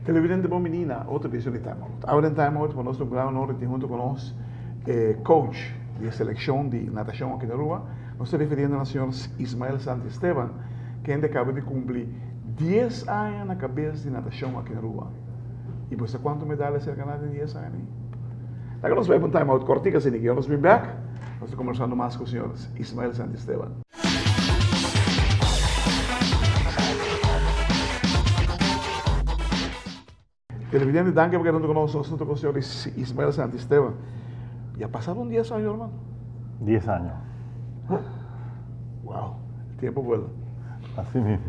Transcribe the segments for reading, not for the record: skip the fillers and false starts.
Televidente bom menina, outra edição de Time Out. Ahora en Time Out, conosco un gran honor de junto con nos coach de selección de natación aquí en Aruba. Nos estoy refiriendo al señor Ismael Santisteban, que acaba de cumplir 10 años en la cabeza de natación aquí en Aruba. ¿Y pues cuántas medallas se ha ganado en 10 años? Agora nos vamos para un Time Out cortica, sin que yo nos be back. Nos estoy conversando más con el señor Ismael Santisteban. Televidente, danke por quedando con nosotros, con el señor Ismael Santisteban. Ya pasaron 10 años, hermano. 10 años. Wow, el tiempo vuela. Así mismo.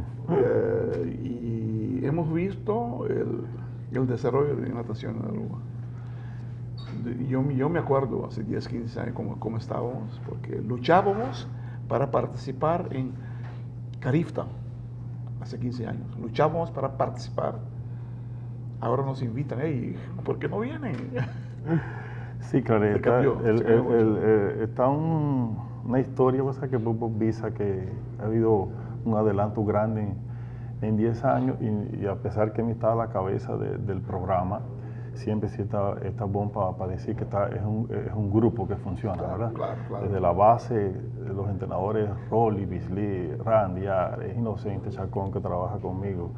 Y hemos visto el desarrollo de natación en Aruba. Yo me acuerdo hace 10, 15 años cómo estábamos, porque luchábamos para participar en Carifta, hace 15 años. Luchábamos para participar. Ahora nos invitan, hey, ¿por qué no vienen? Sí, claro, está una historia, o sea, que Bob Visa, que ha habido un adelanto grande en 10 años y a pesar que me estaba a la cabeza del programa, siempre sí está bueno para decir que es un grupo que funciona, claro, ¿verdad? Claro. Desde la base, los entrenadores Rolly, Bisley, Randy, Ares, Inocente Chacón, que trabaja conmigo,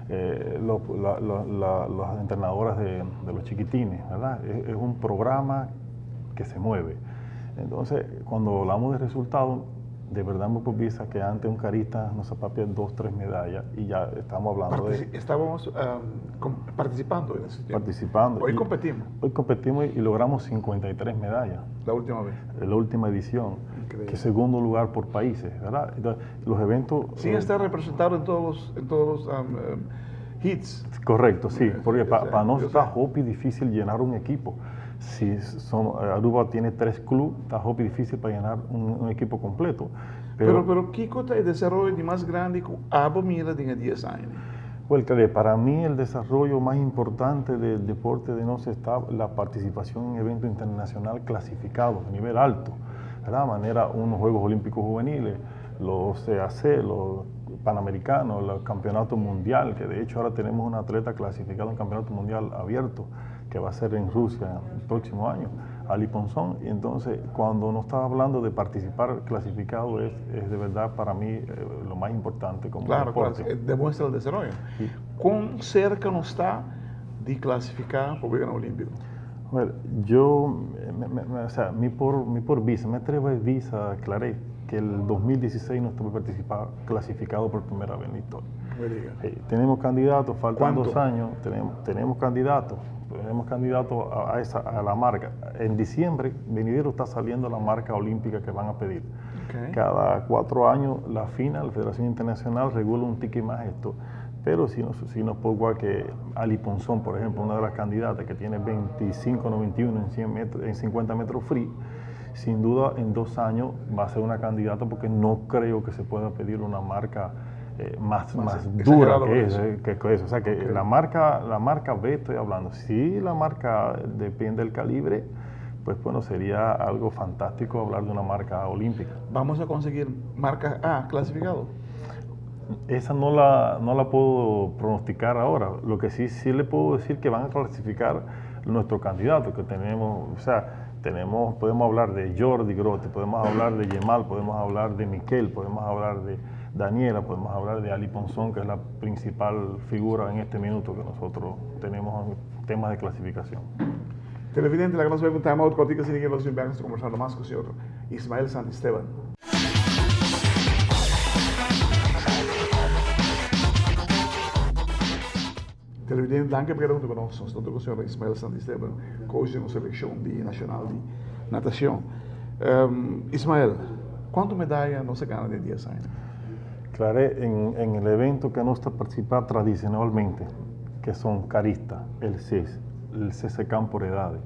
las entrenadoras de los chiquitines, ¿verdad? Es un programa que se mueve. Entonces, cuando hablamos de resultados, de verdad me visa que antes un carista nos apapia 2, 3 medallas y ya estamos hablando Estábamos participando en ese tiempo. Participando. Hoy competimos. Hoy competimos y logramos 53 medallas. La última vez. La última edición. Increíble. Que es segundo lugar por países, ¿verdad? Entonces, los eventos... Sí, está representado en todos los hits. Correcto, sí, porque para nosotros está hopi difícil llenar un equipo. Si Aruba tiene 3 clubes, está hopi difícil para llenar un equipo completo. Pero ¿qué cosa es el desarrollo de más grande que Abu Mila tiene 10 años? Well, para mí el desarrollo más importante del deporte de nosotros está la participación en eventos internacionales clasificados a nivel alto. De manera, unos Juegos Olímpicos Juveniles, los CAC, los Panamericanos, los Campeonatos Mundial, que de hecho ahora tenemos un atleta clasificado en un Campeonato Mundial abierto, que va a ser en Rusia el próximo año, Ali Ponzón. Y entonces, cuando nos está hablando de participar clasificado, es de verdad para mí lo más importante como deporte. Claro, demuestra el desarrollo. Sí. ¿Cuán cerca nos está de clasificar por el Olímpico? Bueno, yo, mi por visa, me atrevo a visa, aclaré que el 2016 no estuve clasificado por primera vez en la historia. Tenemos candidatos, faltan 2 años, tenemos candidatos a la marca. En diciembre, venidero está saliendo la marca olímpica que van a pedir. Okay. Cada 4 años, la FINA, la Federación Internacional, regula un ticket más esto. Pero si nos pongo que Ali Ponzón, por ejemplo, una de las candidatas que tiene 25.91 en 50 metros free, sin duda en 2 años va a ser una candidata porque no creo que se pueda pedir una marca más dura que eso. O sea que okay. la marca B estoy hablando. Si la marca depende del calibre, pues bueno, sería algo fantástico hablar de una marca olímpica. ¿Vamos a conseguir marca A clasificado? Esa no la puedo pronosticar ahora. Lo que sí le puedo decir que van a clasificar nuestros candidatos que tenemos, o sea, podemos hablar de Jordi Grote, podemos hablar de Yemal, podemos hablar de Miquel, podemos hablar de Daniela, podemos hablar de Ali Ponzón, que es la principal figura en este minuto que nosotros tenemos en temas de clasificación. Televidente, la que nos ve un Time Out cortica, sin que los inviernos conversando más con el señor Ismael Santisteban. Televidente, danke por quedando con nosotros. Nosotros con el señor Ismael Santisteban, coach de la selección nacional de natación. Ismael, ¿cuántas medallas no se ganan de 10 años? Claro, en el evento que nos participa tradicionalmente, que son Carista, el CES, el CCCAM por edades,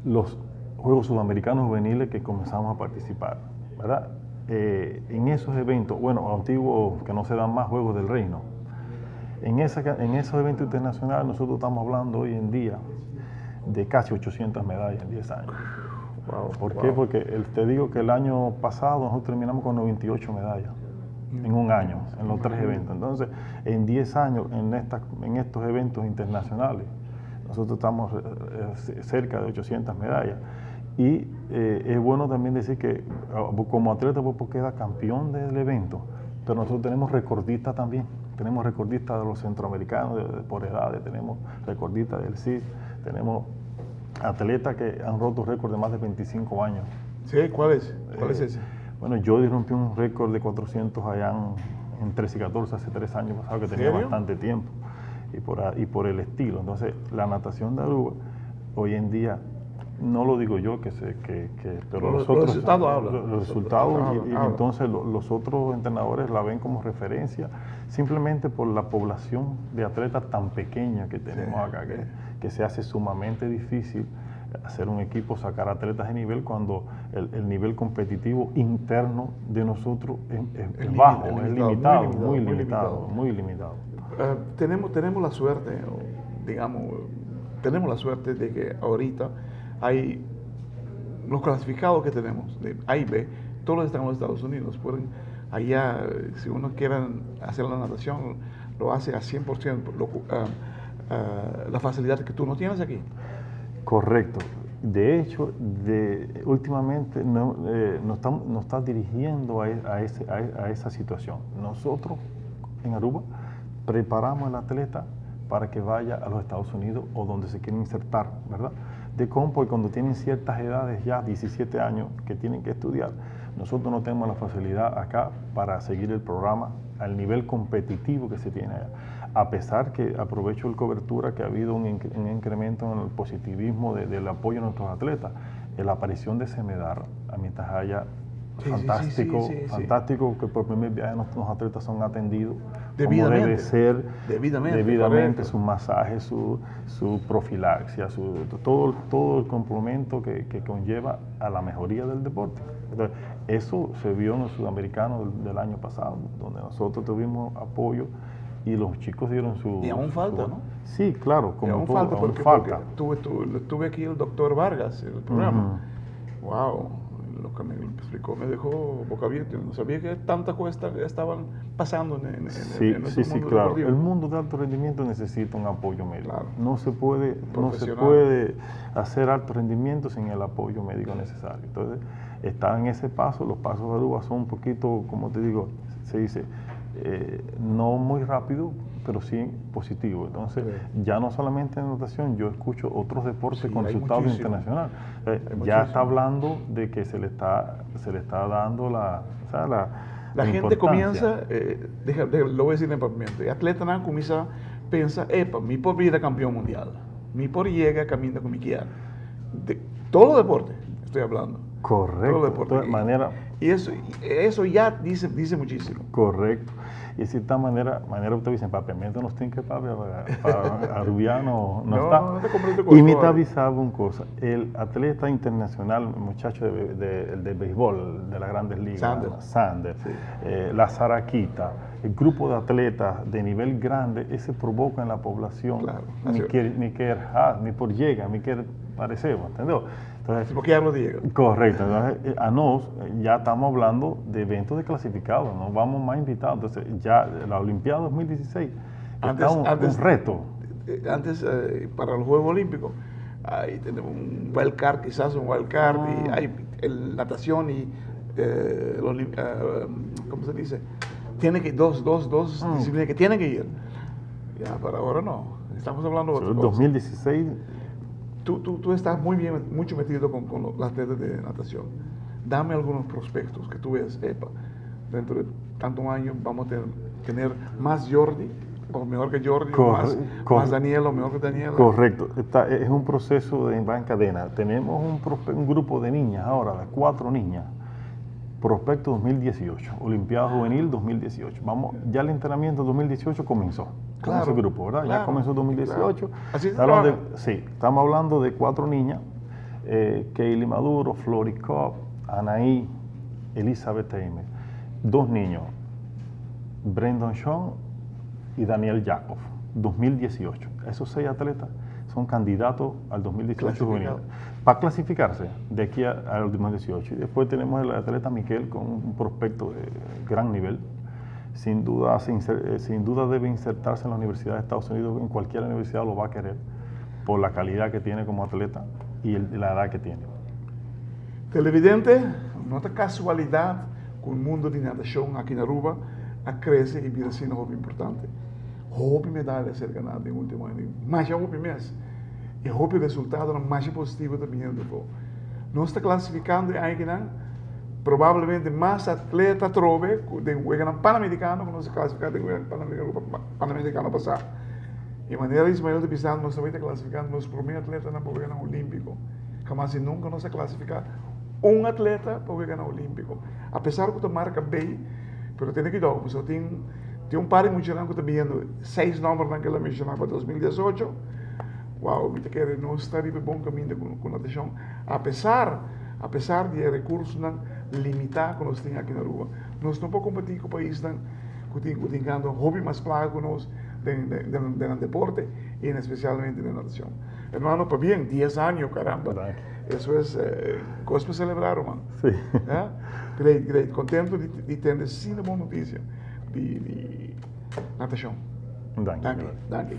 los Juegos Sudamericanos Juveniles que comenzamos a participar, ¿verdad? en esos eventos, bueno, antiguos que no se dan más, Juegos del Reino, en esos eventos internacionales nosotros estamos hablando hoy en día de casi 800 medallas en 10 años. Wow, ¿Por qué? Porque te digo que el año pasado nosotros terminamos con 98 medallas en un año, en los 3 eventos. Entonces, en 10 años, en estos eventos internacionales, nosotros estamos cerca de 800 medallas. Y es bueno también decir que como atleta Popo queda campeón del evento, pero nosotros tenemos recordistas también. Tenemos recordistas de los centroamericanos por edades, tenemos recordistas del CID, tenemos atletas que han roto récord de más de 25 años. Sí, ¿cuál es? ¿Cuál es ese? Bueno, Jody rompió un récord de 400 allá en 13 y 14, hace 3 años pasado, que tenía bastante tiempo, y por el estilo. Entonces, la natación de Aruba, hoy en día, no lo digo yo, pero los resultados hablan. Los resultados, y entonces los otros entrenadores la ven como referencia, simplemente por la población de atletas tan pequeña que tenemos acá, que se hace sumamente difícil hacer un equipo, sacar atletas de nivel cuando el nivel competitivo interno de nosotros es bajo, es limitado, muy limitado. Tenemos la suerte, digamos, tenemos la suerte de que ahorita hay los clasificados que tenemos, de A y B, todos están en los Estados Unidos. Pueden allá, si uno quiere hacer la natación, lo hace a 100%, la facilidad que tú no tienes aquí. Correcto. De hecho, últimamente nos está dirigiendo a esa situación. Nosotros en Aruba preparamos al atleta para que vaya a los Estados Unidos o donde se quiera insertar, ¿verdad? De compo, y cuando tienen ciertas edades, ya 17 años, que tienen que estudiar, nosotros no tenemos la facilidad acá para seguir el programa al nivel competitivo que se tiene allá. A pesar que aprovecho el cobertura que ha habido un incremento en el positivismo del apoyo a nuestros atletas, la aparición de Semedar, a Mitajaya, fantástico que por primer viaje nuestros atletas son atendidos como debe ser, debidamente sus masajes, su profilaxia, todo el complemento que conlleva a la mejoría del deporte. Entonces, eso se vio en el sudamericano del año pasado, donde nosotros tuvimos apoyo y los chicos dieron su... Y aún falta, ¿no? Sí, claro, como aún todo, falta, aún porque falta. Tuve aquí el doctor Vargas en el programa. Wow, lo que me explicó me dejó boca abierta. No sabía que tantas cosas estaban pasando en sí, mundo claro. deportivo. El mundo de alto rendimiento necesita un apoyo médico. Claro. No se puede hacer alto rendimiento sin el apoyo médico necesario. Entonces, está en ese paso. Los pasos de Aruba son un poquito, como te digo, se dice, no muy rápido, pero sí positivo. Entonces, ya no solamente en natación, yo escucho otros deportes con resultados internacionales. Ya está hablando de que se le está dando la gente comienza, lo voy a decir en papamiento, y atleta no comienza a pensar, mi por vida campeón mundial, mi por llega camina con mi quiera. De todo los deportes estoy hablando. Correcto. Todo deporte. Y eso ya dice muchísimo. Correcto. Y de cierta manera usted dice, papiamiento no tiene que para arubiano no está. Y me te avisaba una cosa, el atleta internacional, el muchacho de béisbol de las grandes ligas, Sander, sí. La Zaraquita, el grupo de atletas de nivel grande, ese provoca en la población, claro, ni por llega, ni que parecemos, ¿entendió? Entonces, porque ya no llega. Correcto. Entonces, a nos ya estamos hablando de eventos de clasificados, nos vamos más invitados. Entonces, ya la Olimpiada 2016 está un reto. Antes, para los Juegos Olímpicos, ahí tenemos un wild card, quizás un wild card, y hay natación y, ¿cómo se dice? Tiene que dos disciplinas que tienen que ir. Ya, para ahora no. Estamos hablando de otras cosas. 2016... Tú estás mucho metido con los atletas de natación. Dame algunos prospectos que tú ves, dentro de tantos años vamos a tener más Jordi, o mejor que Jordi, más Daniel, o mejor que Daniel. Correcto. Es un proceso va en cadena. Tenemos un grupo de niñas ahora, de 4 niñas. Prospecto 2018, Olimpiada Juvenil 2018. Ya el entrenamiento 2018 comenzó. Con ese grupo, ¿verdad? Claro, ya comenzó 2018. Claro. Así estamos hablando de 4 niñas, Kaylee Maduro, Flori Cobb, Anaí, Elizabeth Teime. 2 niños, Brendan Sean y Daniel Jacob, 2018. Esos 6 atletas son candidatos al 2018 juvenil para clasificarse de aquí al 2018. Y después tenemos el atleta Miquel con un prospecto de gran nivel. Sin duda debe insertarse en la Universidad de Estados Unidos. En cualquier universidad lo va a querer por la calidad que tiene como atleta y la edad que tiene. Televidente, no es casualidad que el mundo de natación aquí en Aruba crece y viene siendo algo importante. Houve medalha a ser ganada no último ano, mas já houve mesmo. E houve resultado mais positivo também. Nós estamos classificando ainda, provavelmente mais atleta trove de o Pan-Americano, que nós classificamos de Pan-Americano passado. De maneira Ismael de Pizarro, nós também estamos classificando nosso primeiro atleta na Pan-Americano Olímpico. Mas nunca nós classificamos atleta para o ganhar olímpico. Apesar que tu marca bem, mas tem que dar, porque tem par de mencionar que está viendo 6 números naquela mencionar para 2018. Uau, me quer não estar em bom caminho com a natação. Apesar de recursos limitados que nós temos aqui na Aruba, nós não podemos competir com o país que tem hobby mais plago nós no deporte e especialmente na natação. Hermano, para bien, 10 años, caramba. Eso es cosa para celebrar, hermano. Sí. Great. Contento de tener sim uma boa notícia de natação. Danke. Danke.